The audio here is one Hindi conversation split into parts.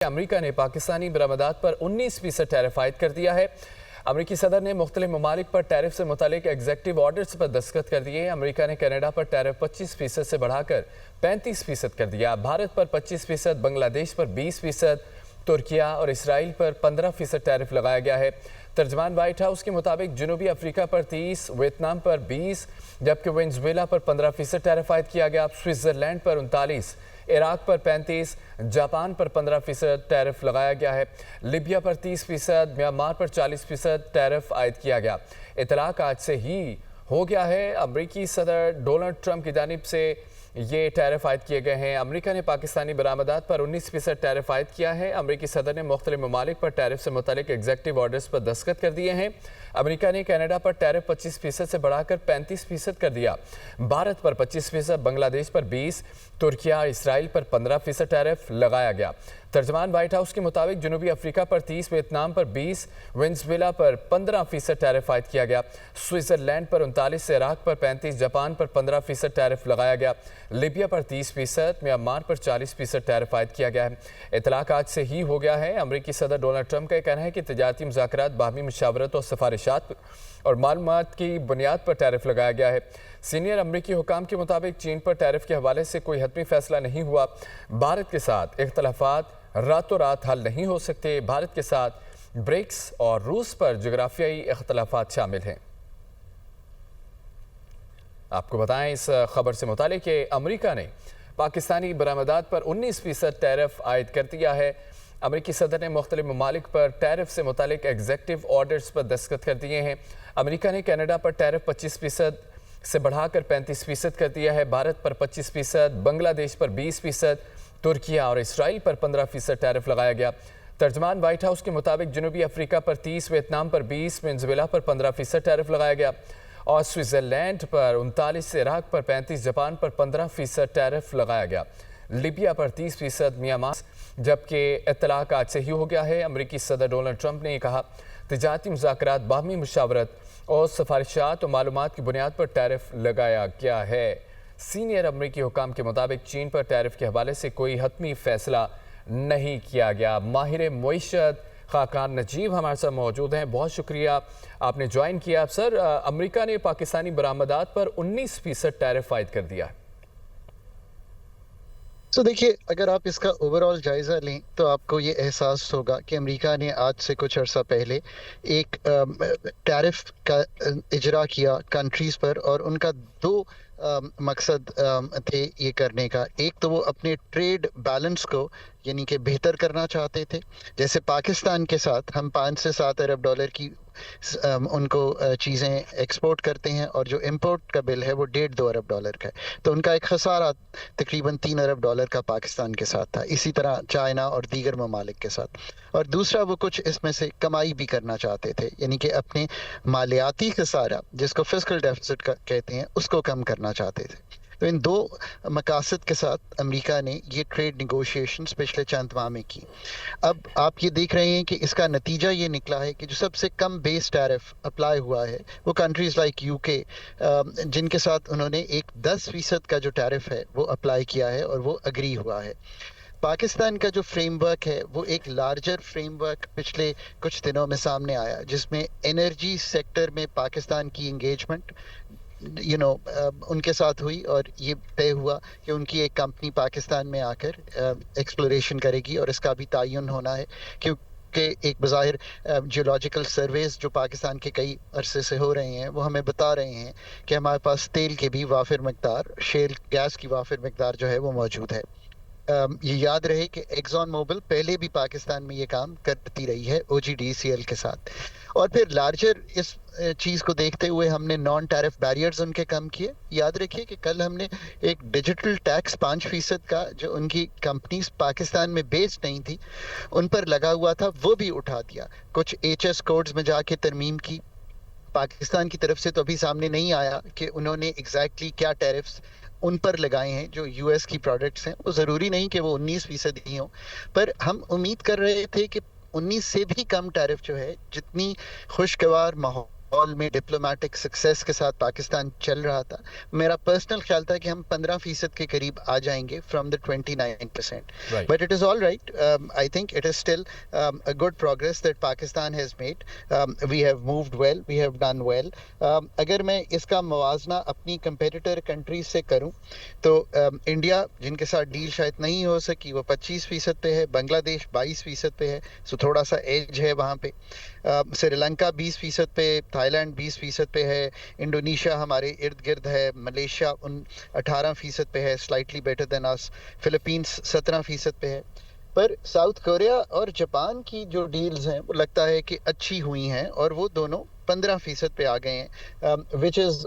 अमेरिका ने पाकिस्तानी बरामदात पर 19% टैरिफ आयद कर दिया है। अमेरिकी सदर ने मुख्तलिफ ममालिक पर टैरिफ से मुतालिक एग्जेक्टिव ऑर्डर्स पर दस्तखत कर दिए। अमेरिका ने कनाडा पर टैरिफ 25% से बढ़ाकर 35% कर दिया। भारत पर 25%, बांग्लादेश पर 20%, तुर्किया और इसराइल पर 15% टैरिफ लगाया गया है। तर्जमान व्हाइट हाउस के मुताबिक जनूबी अफ्रीका पर 30, वियतनाम पर 20, जबकि वेनेजुएला पर 15% टैरिफ आयद किया गया। स्विट्जरलैंड पर 39, इराक पर 35, जापान पर 15% टैरिफ लगाया गया है। लीबिया पर 30%, म्यांमार पर 40% टैरिफ आयद किया गया। इतलाक आज से ही हो गया है। अमरीकी सदर डोनाल्ड ट्रंप की जानिब से ये टैरिफ आयद किए गए हैं। अमेरिका ने पाकिस्तानी बरामदात पर 19% टैरिफ आयद किया है। अमेरिकी सदर ने मुख्तलिफ ममालिक पर टैरिफ से मुतालिक एग्जेक्टिव ऑर्डर्स पर दस्तखत कर दिए हैं। अमेरिका ने कनाडा पर टैरिफ 25% से बढ़ाकर 35% कर दिया। भारत पर 25%, बांग्लादेश पर 20, तुर्किया और इसराइल पर 15% टैरिफ लगाया गया। तर्जमान व्हाइट हाउस के मुताबिक जनूबी अफ्रीका पर 30, वियतनाम पर 20, वेनेजुएला पर 15% टैरिफ आयद किया गया। स्विट्जरलैंड पर 39, इराक पर 35, जापान पर 15% टैरिफ लगाया गया। लीबिया पर 30%, म्यांमार पर 40% टैरिफ आयद किया गया है। इतलाक आज से ही हो गया है। अमरीकी सदर डोनाल्ड ट्रंप का कहना है कि तजारती मुज़ाकरात, बाहमी मुशावरत और सिफारिशात और मालूमात की बुनियाद पर टैरिफ लगाया गया है। सीनियर अमरीकी हुकाम के मुताबिक चीन पर टैरिफ के हवाले से कोई हतमी फैसला नहीं हुआ। भारत के साथ इख्तलाफात रातों रात हल नहीं हो सकते। भारत के साथ ब्रिक्स और रूस पर जोग्राफियाई इख्तलाफात शामिल हैं। आपको बताएं इस खबर से मुतालिक कि अमेरिका ने पाकिस्तानी बरामदात पर 19% टैरिफ आयद कर दिया है। अमेरिकी सदर ने मुख्तलिफ ममालिक पर टैरिफ से मुतालिक एग्जेक्टिव ऑर्डर्स पर दस्तखत कर दिए हैं। अमेरिका ने कनाडा पर टैरिफ 25% से बढ़ाकर 35% कर दिया है। भारत पर 25%, बांग्लादेश पर 20%, तुर्किया और इसराइल पर 15% टैरिफ लगाया गया। तर्जमान व्हाइट हाउस के मुताबिक जनूबी अफ्रीका पर 30, वियतनाम पर 20, वेनेजुएला पर 15% टैरिफ लगाया गया और स्विट्जरलैंड पर 39, इराक पर 35, जापान पर 15% टैरिफ लगाया गया। लीबिया पर 30%, म्यांमार, जबकि इतलाक आज से ही हो गया है। अमरीकी सदर डोनाल्ड ट्रंप ने कहा तजारती मुज़ाकरात, बाहमी मुशावरत और सिफारिशात और मालूमात की बुनियाद पर टैरिफ लगाया गया है। सीनियर अमरीकी हुकाम के मुताबिक चीन पर टैरिफ के हवाले से कोई हतमी फैसला नहीं किया गया। माहिर मुईशत खाकान नजीब हमारे साथ मौजूद हैं। बहुत शुक्रिया आपने ज्वाइन किया। सर, अमेरिका ने पाकिस्तानी बरामदात पर 19% टैरिफ आयद कर दिया है। तो देखिए, अगर आप इसका ओवरऑल जायज़ा लें तो आपको ये एहसास होगा कि अमेरिका ने आज से कुछ अर्सा पहले एक टैरिफ का इजरा किया कंट्रीज़ पर, और उनका दो मकसद थे ये करने का। एक तो वो अपने ट्रेड बैलेंस को यानी कि बेहतर करना चाहते थे। जैसे पाकिस्तान के साथ हम 5 से 7 अरब डॉलर की उनको चीज़ें एक्सपोर्ट करते हैं, और जो इंपोर्ट का बिल है वो 1.5-2 अरब डॉलर का है। तो उनका एक खसारा तकरीबन 3 अरब डॉलर का पाकिस्तान के साथ था। इसी तरह चाइना और दीगर ममालिक के साथ। और दूसरा, वो कुछ इसमें से कमाई भी करना चाहते थे, यानी कि अपने मालियाती खसारा, जिसको फिस्कल डेफिसिट कहते हैं, उसको कम करना चाहते थे। तो इन दो मकासद के साथ अमेरिका ने ये ट्रेड निगोशिएशंस पिछले चंद माह में की। अब आप ये देख रहे हैं कि इसका नतीजा ये निकला है कि जो सबसे कम बेस टैरिफ अप्लाई हुआ है वो कंट्रीज़ लाइक यूके, जिनके साथ उन्होंने एक 10% का जो टैरिफ है वो अप्लाई किया है और वो अग्री हुआ है। पाकिस्तान का जो फ्रेमवर्क है वो एक लार्जर फ्रेमवर्क पिछले कुछ दिनों में सामने आया, जिसमें एनर्जी सेक्टर में पाकिस्तान की इंगेजमेंट उनके साथ हुई, और ये तय हुआ कि उनकी एक कंपनी पाकिस्तान में आकर एक्सप्लोरेशन करेगी, और इसका भी तयन होना है क्योंकि एक बज़ाहिर जियोलॉजिकल सर्वेज जो पाकिस्तान के कई अरसे से हो रहे हैं वो हमें बता रहे हैं कि हमारे पास तेल के भी वाफिर मकदार, शेल गैस की वाफिर मकदार जो है वो मौजूद है। ये याद रहे कि एक्सॉन मोबिल पहले भी पाकिस्तान में ये काम करती रही है OGDCL के साथ। और फिर लार्जर इस चीज़ को देखते हुए हमने नॉन टैरिफ बैरियर्स उनके कम किए। याद रखिए कि कल हमने एक डिजिटल टैक्स 5% का जो उनकी कंपनीज पाकिस्तान में बेस्ड नहीं थी उन पर लगा हुआ था वो भी उठा दिया। कुछ HS कोड्स में जाके तरमीम की। पाकिस्तान की तरफ से तो अभी सामने नहीं आया कि उन्होंने एग्जैक्टली क्या टैरिफ्स उन पर लगाए हैं जो US की प्रोडक्ट्स हैं। वो ज़रूरी नहीं कि वो 19% ही हो, पर हम उम्मीद कर रहे थे कि 19 से भी कम टैरिफ जो है, जितनी खुशगवार माहौल ओवरऑल में डिप्लोमेटिक सक्सेस के साथ पाकिस्तान चल रहा था, मेरा पर्सनल ख्याल था कि हम 15% के करीब आ जाएंगे from the 29%. Right. But it is all right. I think it is still a good progress that Pakistan has made. We have moved well. We have done well. अगर मैं इसका मुवाजना अपनी कंपेटिटर कंट्रीज से करूं तो इंडिया जिनके साथ डील शायद नहीं हो सकी वो 25% पे है, बांग्लादेश 22% पे है, सो थोड़ा सा एज है वहाँ पे. श्रीलंका 20% पे, थाईलैंड 20% पे है, इंडोनेशिया हमारे इर्द गिर्द है, मलेशिया 18% पे है, slightly better than us, Philippines 17% पे है. पर साउथ कोरिया और जापान की जो डील्स हैं वो लगता है कि अच्छी हुई हैं और वो दोनों 15% पे आ गए हैं, which is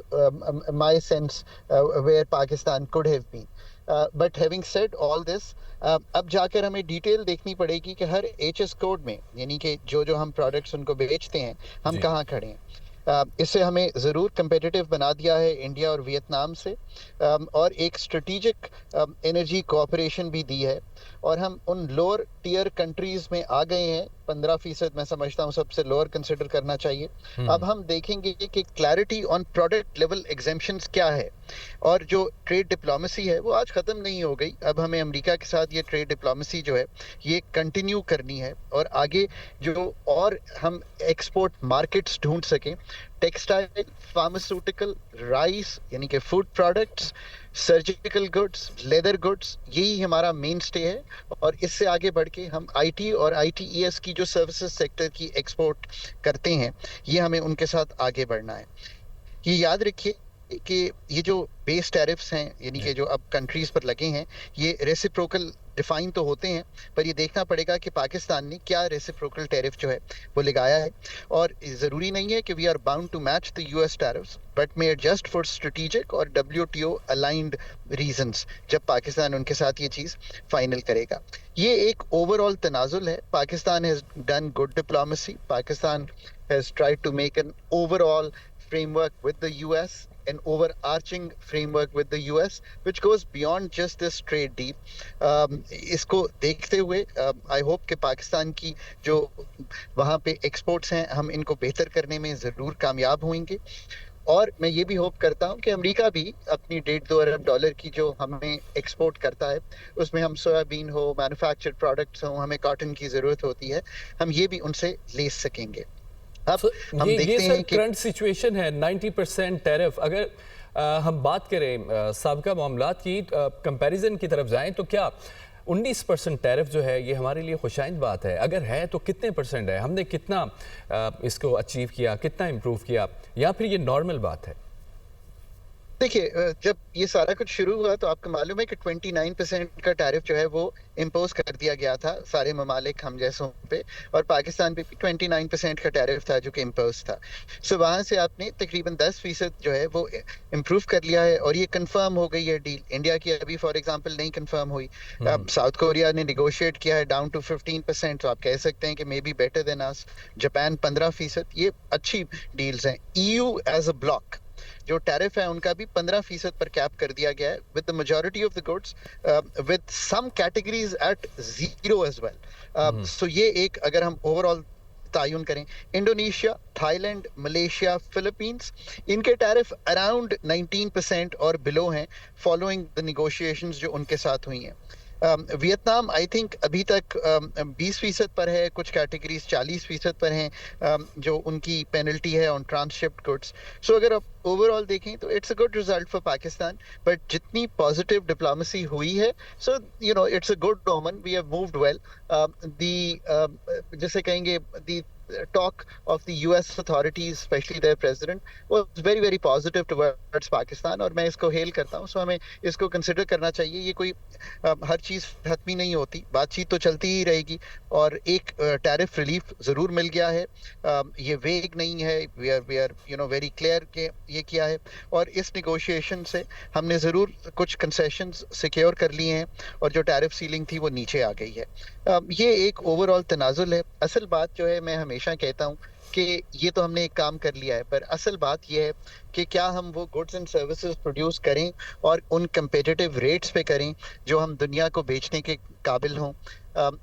my sense where Pakistan could have been. But having said all this, अब जाकर हमें डिटेल देखनी पड़ेगी कि हर एचएस कोड में, यानी कि जो जो हम प्रोडक्ट्स उनको बेचते हैं, हम जी। कहाँ खड़े हैं. इससे हमें ज़रूर कंपेटिटिव बना दिया है इंडिया और वियतनाम से, और एक स्ट्रेटिजिक एनर्जी कोऑपरेशन भी दी है, और हम उन लोअर टियर कंट्रीज में आ गए हैं. 15% मैं समझता हूँ सबसे लोअर कंसिडर करना चाहिए. अब हम देखेंगे कि clarity on product level exemptions क्या है, और जो ट्रेड डिप्लोमेसी है वो आज ख़त्म नहीं हो गई. अब हमें अमेरिका के साथ ये ट्रेड डिप्लोमेसी जो है ये कंटिन्यू करनी है, और आगे जो और हम एक्सपोर्ट मार्केट्स ढूंढ सकें, टेक्सटाइल, फार्मास्यूटिकल, राइस यानी कि food products, surgical goods, leather goods, यही हमारा मेन स्टे है. और इससे आगे बढ़ के हम आईटी और आईटीईएस की जो सर्विसेज सेक्टर की एक्सपोर्ट करते हैं, ये हमें उनके साथ आगे बढ़ना है. ये याद रखिए कि ये जो बेस टैरिफ्स हैं, यानी कि जो अब कंट्रीज पर लगे हैं, ये रेसिप्रोकल डिफाइन तो होते हैं, पर ये देखना पड़ेगा कि पाकिस्तान ने क्या रेसिप्रोकल टैरिफ जो है वो लगाया है. और ज़रूरी नहीं है कि we are bound to match the US tariffs, but may adjust for strategic और डब्ल्यूटीओ अलाइंड रीजंस जब पाकिस्तान उनके साथ ये चीज़ फाइनल करेगा. ये एक ओवरऑल तनाजुल है. Pakistan has done good diplomacy. Pakistan has tried to make an overall framework with the US, an overarching framework with the US, which goes beyond just this trade deal. इसको देखते हुए I hope कि पाकिस्तान की जो वहाँ पे एक्सपोर्ट्स हैं, हम इनको बेहतर करने में ज़रूर कामयाब होंगे. और मैं ये भी होप करता हूँ कि अमेरिका भी अपनी $1.5-2 अरब डॉलर की जो हमें एक्सपोर्ट करता है, उसमें हम सोयाबीन हो, मैन्युफैक्चर्ड प्रोडक्ट्स हो, हमें कॉटन की ज़रूरत होती है, हम ये भी उनसे ले सकेंगे. अब हम ये देखते सर हैं कि करंट सिचुएशन है 90% टैरिफ. अगर हम बात करें साबिका मामलात की, कंपैरिजन की तरफ जाएं तो क्या 19% टैरिफ जो है ये हमारे लिए खुशाइंद बात है? अगर है तो कितने परसेंट है? हमने कितना इसको अचीव किया, कितना इम्प्रूव किया, या फिर ये नॉर्मल बात है? देखिए, जब ये सारा कुछ शुरू हुआ तो आपको मालूम है कि 29% का टैरिफ जो है वो इम्पोज कर दिया गया था सारे ममालिक हम जैसों पे, और पाकिस्तान पे भी 29% का टैरिफ था जो कि इम्पोज था. सो वहाँ से आपने तकरीबन 10% जो है वो इम्प्रूव कर लिया है, और ये कंफर्म हो गई है डील. इंडिया की अभी फॉर एग्जांपल नहीं कंफर्म हुई. साउथ कोरिया ने निगोशिएट किया है डाउन टू 15%, तो आप कह सकते हैं कि may be better than us. Japan 15%, ये अच्छी डील्स हैं. ईयू एज अ ब्लॉक जो टैरिफ है उनका भी 15% पर कैप कर दिया गया है, with the majority of the goods, with some categories at zero as well. So ये एक, अगर हम ओवरऑल तायुन करें, इंडोनेशिया, थाईलैंड, मलेशिया, फिलीपींस, इनके टैरिफ अराउंड 19% और बिलो हैं, फॉलोइंग द निगोशिएशंस जो उनके साथ हुई हैं. वियतनाम आई थिंक अभी तक 20% पर है, कुछ कैटेगरीज 40% पर हैं, जो उनकी पेनल्टी है ऑन ट्रांसशिप्ड गुड्स. सो अगर आप ओवरऑल देखें तो it's a good result for Pakistan. But जितनी पॉजिटिव डिप्लोमेसी हुई है, so you know it's a good omen. We have moved well. जैसे कहेंगे दी talk of the US authorities, especially their president, was very very positive towards Pakistan, और मैं इसको हेल करता हूँ. सो हमें इसको कंसिडर करना चाहिए. ये कोई हर चीज़ हतमी नहीं होती, बातचीत तो चलती ही रहेगी, और एक टैरिफ रिलीफ ज़रूर मिल गया है. ये वेग नहीं है, we are you know very clear कि ये किया है, और इस निगोशिएशन से हमने ज़रूर कुछ कंसेशंस सिक्योर कर लिए हैं, और जो टैरिफ सीलिंग थी वो नीचे आ गई है. ये एक ओवरऑल तनाजुल है. असल बात जो है, मैं हमेशा कहता हूँ कि ये तो हमने एक काम कर लिया है, पर असल बात ये है कि क्या हम वो गुड्स एंड सर्विसेज प्रोड्यूस करें और उन कंपेटिटिव रेट्स पे करें जो हम दुनिया को बेचने के काबिल हों.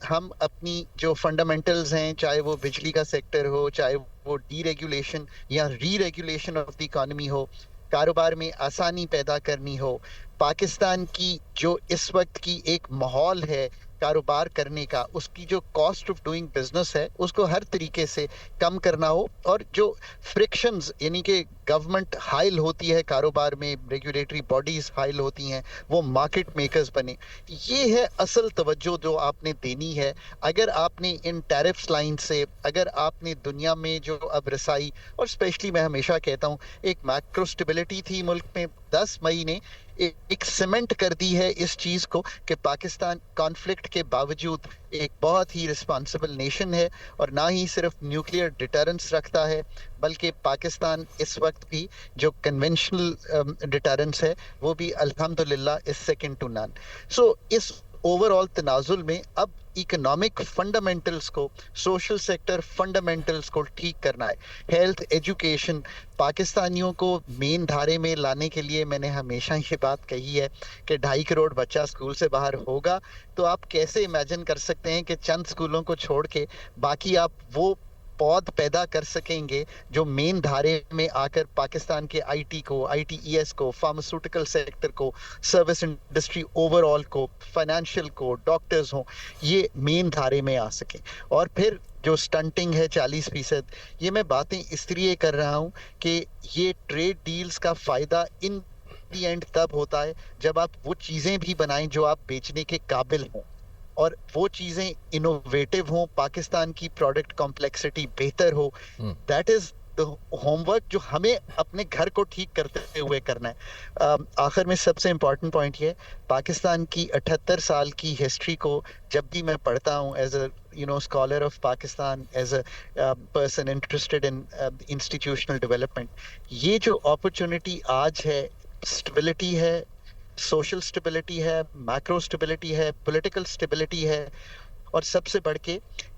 हम अपनी जो फंडामेंटल्स हैं, चाहे वो बिजली का सेक्टर हो, चाहे वो डीरेगुलेशन या री-रेगुलेशन ऑफ द इकोनॉमी हो, कारोबार में आसानी पैदा करनी हो, पाकिस्तान की जो इस वक्त की एक माहौल है कारोबार करने का, उसकी जो कॉस्ट ऑफ डूइंग बिजनेस है उसको हर तरीके से कम करना हो, और जो फ्रिक्शंस यानी कि गवर्नमेंट हाइल होती है कारोबार में, रेगुलेटरी बॉडीज हाइल होती हैं, वो मार्केट मेकर्स बने। ये है असल तवज्जो जो आपने देनी है। अगर आपने इन टैरिफ्स लाइन से, अगर आपने दुनिया में जो अब रसाई, और स्पेशली मैं हमेशा कहता हूँ एक मैक्रो स्टेबिलिटी थी मुल्क में, 10 मई ने एक सीमेंट कर दी है इस चीज को कि पाकिस्तान कॉन्फ्लिक्ट के बावजूद एक बहुत ही रिस्पॉन्सिबल नेशन है, और ना ही सिर्फ न्यूक्लियर डिटरेंस रखता है, बल्कि पाकिस्तान इस वक्त भी जो कन्वेंशनल डिटरेंस है वो भी अल्हम्दुलिल्लाह इज सेकंड टू नन। सो इस ओवरऑल तनाजुल में अब इकोनॉमिक फंडामेंटल्स को, सोशल सेक्टर फंडामेंटल्स को ठीक करना है। हेल्थ, एजुकेशन, पाकिस्तानियों को मेन धारे में लाने के लिए मैंने हमेशा ये बात कही है कि 2.5 करोड़ बच्चा स्कूल से बाहर होगा, तो आप कैसे इमेजिन कर सकते हैं कि चंद स्कूलों को छोड़ के बाकी आप वो पौध पैदा कर सकेंगे जो मेन धारे में आकर पाकिस्तान के आईटी को, आईटीईएस को, फार्मास्यूटिकल सेक्टर को, सर्विस इंडस्ट्री ओवरऑल को, फाइनेंशियल को, डॉक्टर्स हो, ये मेन धारे में आ सके। और फिर जो स्टंटिंग है 40%, ये मैं बातें इसलिए कर रहा हूं कि ये ट्रेड डील्स का फायदा इन दी एंड तब होता है जब आप वो चीजें भी बनाएं जो आप बेचने के काबिल हों, और वो चीजें इनोवेटिव हो, पाकिस्तान की प्रोडक्ट कॉम्प्लेक्सिटी बेहतर हो। दैट इज द होमवर्क जो हमें अपने घर को ठीक करते हुए करना है। आखिर में सबसे इम्पोर्टेंट पॉइंट ये, पाकिस्तान की 78 साल की हिस्ट्री को जब भी मैं पढ़ता हूँ as a scholar of Pakistan, as a person interested in institutional development, ये जो अपॉर्चुनिटी आज है, स्टेबिलिटी है, सोशल स्टेबिलिटी है, मैक्रो स्टेबिलिटी है, पॉलिटिकल स्टेबिलिटी है, और सबसे बढ़ के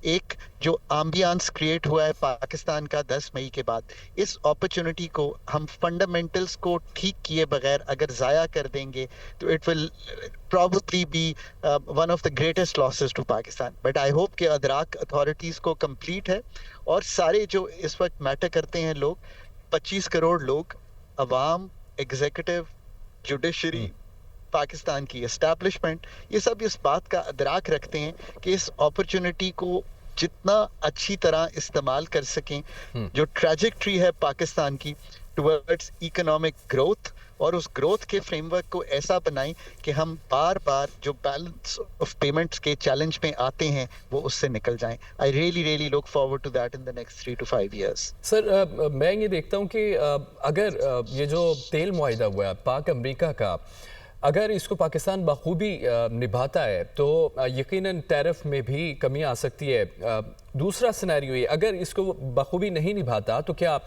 एक जो एम्बियंस क्रिएट हुआ है पाकिस्तान का 10 मई के बाद, इस अपॉर्चुनिटी को हम फंडामेंटल्स को ठीक किए बगैर अगर जाया कर देंगे तो it will probably be one of the greatest losses to Pakistan. But I hope कि अदराक अथॉरिटीज को कंप्लीट है, और सारे जो इस वक्त मैटर करते हैं लोग, 25 करोड़ लोग, अवाम, एग्जीक्यूटिव, जुडिशरी, पाकिस्तान की एस्टैब्लिशमेंट, ये सब इस बात का अदराक रखते हैं कि इस अपॉर्चुनिटी को जितना अच्छी तरह इस्तेमाल कर सकें, जो ट्रैजेक्टरी है पाकिस्तान की टुवर्ड्स इकोनॉमिक ग्रोथ, और उस ग्रोथ के फ्रेमवर्क को ऐसा बनाएं कि हम बार बार जो बैलेंस ऑफ पेमेंट्स के चैलेंज में आते हैं वो उससे निकल जाएं। I really look forward to that in the next 3 to 5 years। सर, मैं ये देखता हूँ कि अगर ये जो तेल मुआहिदा हुआ है पाक अमेरिका का, अगर इसको पाकिस्तान बखूबी निभाता है तो यकीनन टैरिफ में भी कमी आ सकती है। दूसरा सिनेरियो ये, अगर इसको बखूबी नहीं निभाता तो क्या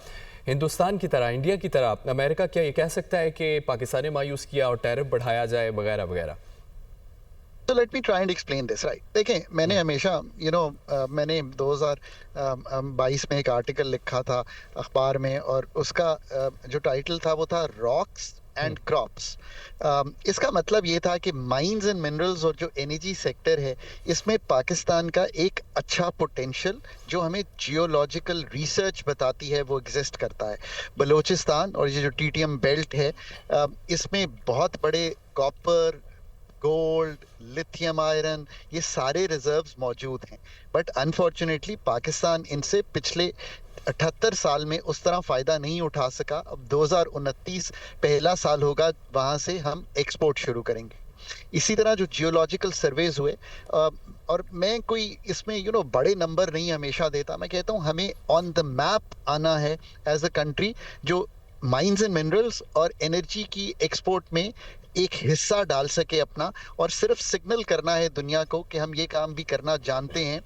हिंदुस्तान की तरह, इंडिया की तरह अमेरिका क्या ये कह सकता है कि पाकिस्तान ने मायूस किया और टैरिफ बढ़ाया जाए वगैरह वगैरह? So let me try and explain this, right? देखें, मैंने हमेशा मैंने 2022 में एक आर्टिकल लिखा था अखबार में, और उसका जो टाइटल था वो था रॉक्स एंड क्रॉप्स। इसका मतलब ये था कि माइंस एंड मिनरल्स और जो एनर्जी सेक्टर है, इसमें पाकिस्तान का एक अच्छा पोटेंशियल जो हमें जियोलॉजिकल रिसर्च बताती है वो एग्जिस्ट करता है। बलोचिस्तान और ये जो टीटीएम बेल्ट है, इसमें बहुत बड़े कॉपर, गोल्ड, लिथियम आयरन, ये सारे रिजर्व्स मौजूद हैं। बट अनफॉर्चुनेटली पाकिस्तान इनसे पिछले 78 साल में उस तरह फ़ायदा नहीं उठा सका। अब 2029 पहला साल होगा, वहाँ से हम एक्सपोर्ट शुरू करेंगे। इसी तरह जो जियोलॉजिकल सर्वेज हुए, और मैं कोई इसमें बड़े नंबर नहीं हमेशा देता, मैं कहता हूँ हमें ऑन द मैप आना है एज अ कंट्री जो माइंस एंड मिनरल्स और एनर्जी की एक्सपोर्ट में एक हिस्सा डाल सके अपना, और सिर्फ सिग्नल करना है दुनिया को कि हम ये काम भी करना जानते हैं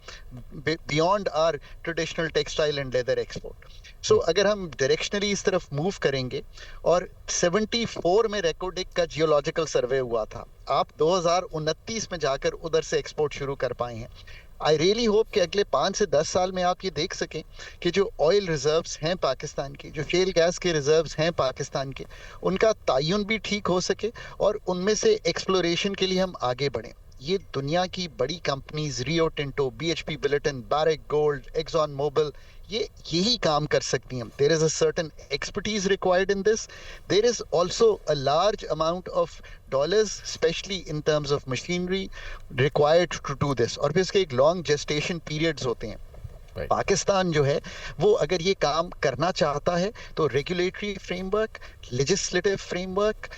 beyond our traditional textile and leather export. So अगर हम डायरेक्शनली इस तरफ मूव करेंगे, और 74 में रेकॉर्ड एक का जियोलॉजिकल सर्वे हुआ था, आप 2029 में जाकर उधर से एक्सपोर्ट शुरू कर पाए हैं। आई रियली होप कि अगले 5 से 10 साल में आप ये देख सकें कि जो ऑयल रिजर्व्स हैं पाकिस्तान की, जो शेल गैस के रिजर्व्स हैं पाकिस्तान के, उनका तयन भी ठीक हो सके और उनमें से एक्सप्लोरेशन के लिए हम आगे बढ़ें। ये दुनिया की बड़ी companies Rio Tinto, BHP Billiton, Barrick Gold, Exxon Mobil, ये यही काम कर सकती हैं. There is a certain expertise required in this. There is also a large amount of dollars specially in terms of machinery required to do this. और फिर इसके एक लॉन्ग जेस्टेशन पीरियड्स होते हैं. Right. पाकिस्तान जो है वो अगर ये काम करना चाहता है तो regulatory framework, legislative framework,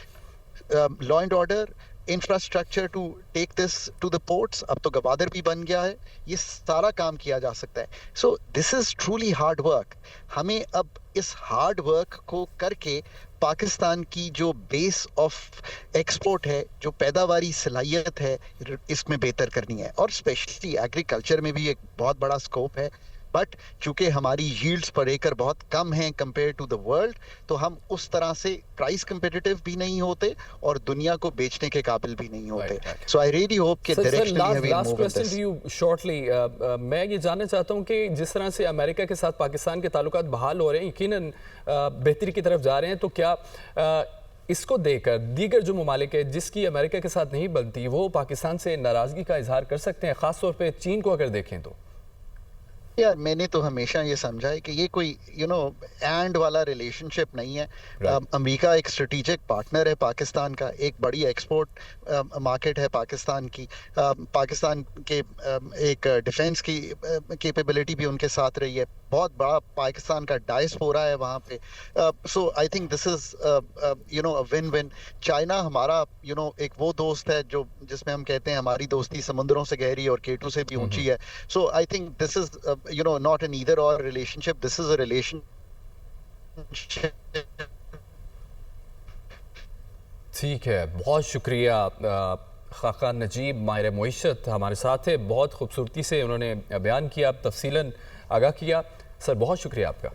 law and order, infrastructure to take this to the ports, अब तो गवादर भी बन गया है, ये सारा काम किया जा सकता है. So this is truly hard work. हमें अब इस हार्ड वर्क को करके पाकिस्तान की जो बेस ऑफ एक्सपोर्ट है, जो पैदावारी सलाहियत है, इसमें बेहतर करनी है. और स्पेशली एग्रीकल्चर में भी एक बहुत बड़ा स्कोप है. बट चूंकि हमारी यील्ड्स पर एकड़ बहुत कम हैं कंपेयर टू द वर्ल्ड, तो हम उस तरह से प्राइस कंपेटिटिव भी नहीं होते और दुनिया को बेचने के काबिल भी नहीं होते. सो आई रियली होप कि directionally last question to you shortly, मैं ये जानना चाहता हूँ कि जिस तरह से अमेरिका के साथ पाकिस्तान के ताल्लुकात बहाल हो रहे हैं, यकीनन बेहतरी की तरफ जा रहे हैं, तो क्या इसको देकर दीगर जो ममालिक है जिसकी अमेरिका के साथ नहीं बनती, वो पाकिस्तान से नाराज़गी का इजहार कर सकते हैं? ख़ासतौर पर चीन को अगर देखें तो यार मैंने तो हमेशा ये समझा है कि ये कोई एंड वाला रिलेशनशिप नहीं है. अमेरिका एक स्ट्रेटेजिक पार्टनर है पाकिस्तान का, एक बड़ी एक्सपोर्ट मार्केट है पाकिस्तान की. पाकिस्तान के एक डिफेंस की कैपेबिलिटी भी उनके साथ रही है. बहुत बड़ा पाकिस्तान का डायस्पोरा है वहाँ पे. So I think this is a win win. China हमारा एक वो दोस्त है जो जिसमें हम कहते हैं हमारी दोस्ती समुद्रों से गहरी और केटू से भी ऊंची है. So I think this is not an either or relationship. This is a relationship. ठीक है, बहुत शुक्रिया. खाकान नजीब माहिर मुईशत हमारे साथ है, बहुत खूबसूरती से उन्होंने बयान किया, तफसीलन आगाह किया. सर बहुत शुक्रिया आपका.